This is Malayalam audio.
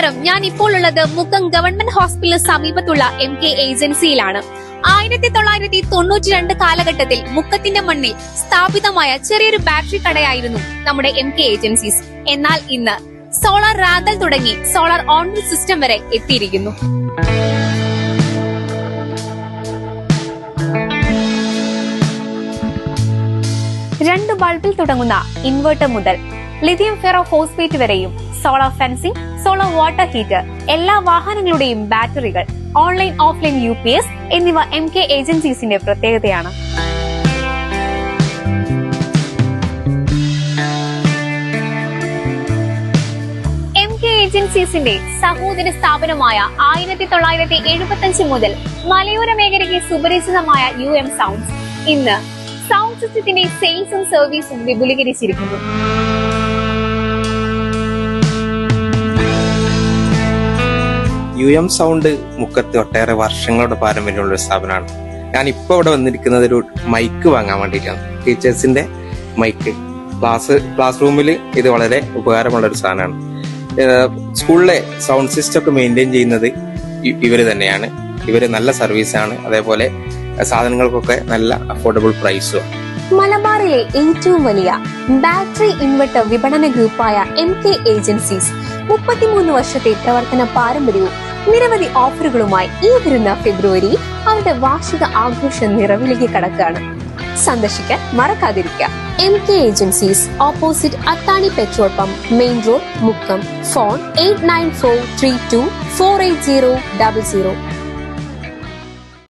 നമസ്കാരം, ഞാൻ ഇപ്പോൾ ഉള്ളത് മുക്കം ഗവൺമെന്റ് ഹോസ്പിറ്റലിന് സമീപത്തുള്ള MK ഏജൻസിയിലാണ്. 1992 കാലഘട്ടത്തിൽ മുക്കത്തിന്റെ മണ്ണിൽ സ്ഥാപിതമായ ചെറിയൊരു ബാറ്ററി കടയായിരുന്നു നമ്മുടെ MK ഏജൻസീസ്. എന്നാൽ ഇന്ന് സോളാർ റാന്തൽ തുടങ്ങി സോളാർ ഓൺ സിസ്റ്റം വരെ എത്തിയിരിക്കുന്നു. രണ്ട് ബൾബിൽ തുടങ്ങുന്ന ഇൻവെർട്ടർ മുതൽ ലിഥിയം ഫെറോ ഫോസ്ഫേറ്റ് വരെയും solar fencing, solar water heater, എല്ലാ വാഹനങ്ങളുടെയും ബാറ്ററികൾ, ഓൺലൈൻ ഓഫ്ലൈൻ UPS എന്നിവ MK ഏജൻസീസിന്റെ പ്രത്യേകതയാണ്. MK ഏജൻസീസിന്റെ സഹോദര സ്ഥാപനമായ 1975 മുതൽ മലയോര മേഖലയ്ക്ക് സുപരിചിതമായ UM സൗണ്ട്സ് ഇന്ന് സൗണ്ട് സിസ്റ്റത്തിന്റെ സെയിൽസും സർവീസും വിപുലീകരിച്ചിരിക്കുന്നു. UM സൗണ്ട് മുക്കത്ത് ഒട്ടേറെ വർഷങ്ങളുടെ പാരമ്പര്യമുള്ള ഒരു സ്ഥാപനമാണ്. ഞാൻ ഇപ്പോൾ ഇവിടെ വന്നിരിക്കുന്നത് ഒരു മൈക്ക് വാങ്ങാൻ വേണ്ടിയിട്ടാണ്. ടീച്ചേഴ്സിന്റെ മൈക്ക്. ക്ലാസ് റൂമിൽ ഇത് വളരെ ഉപകാരമുള്ള ഒരു സാധനമാണ്. സ്കൂളിലെ സൗണ്ട് സിസ്റ്റം ഒക്കെ മെയിൻറ്റെയിൻ ചെയ്യുന്നത് ഇവര് തന്നെയാണ്. ഇവര് നല്ല സർവീസാണ്. അതേപോലെ സാധനങ്ങൾക്കൊക്കെ നല്ല അഫോർഡബിൾ പ്രൈസും. മലബാറിലെ ഏറ്റവും വലിയ ബാറ്ററി ഇൻവെർട്ടർ വിപണന ഗ്രൂപ്പായ MK ഏജൻസീസ് 33 വർഷത്തെ പ്രവർത്തന പാരമ്പര്യവും നിരവധി ഓഫറുകളുമായി ഈ വരുന്ന ഫെബ്രുവരി അവരുടെ വാർഷിക ആഘോഷ നിറവിലേക്ക് കടക്കുകയാണ്. സന്ദർശിക്കാൻ മറക്കാതിരിക്കുക. MK agencies, opposite Athani petrol pump, main road, Mukkam. Phone 8943248000.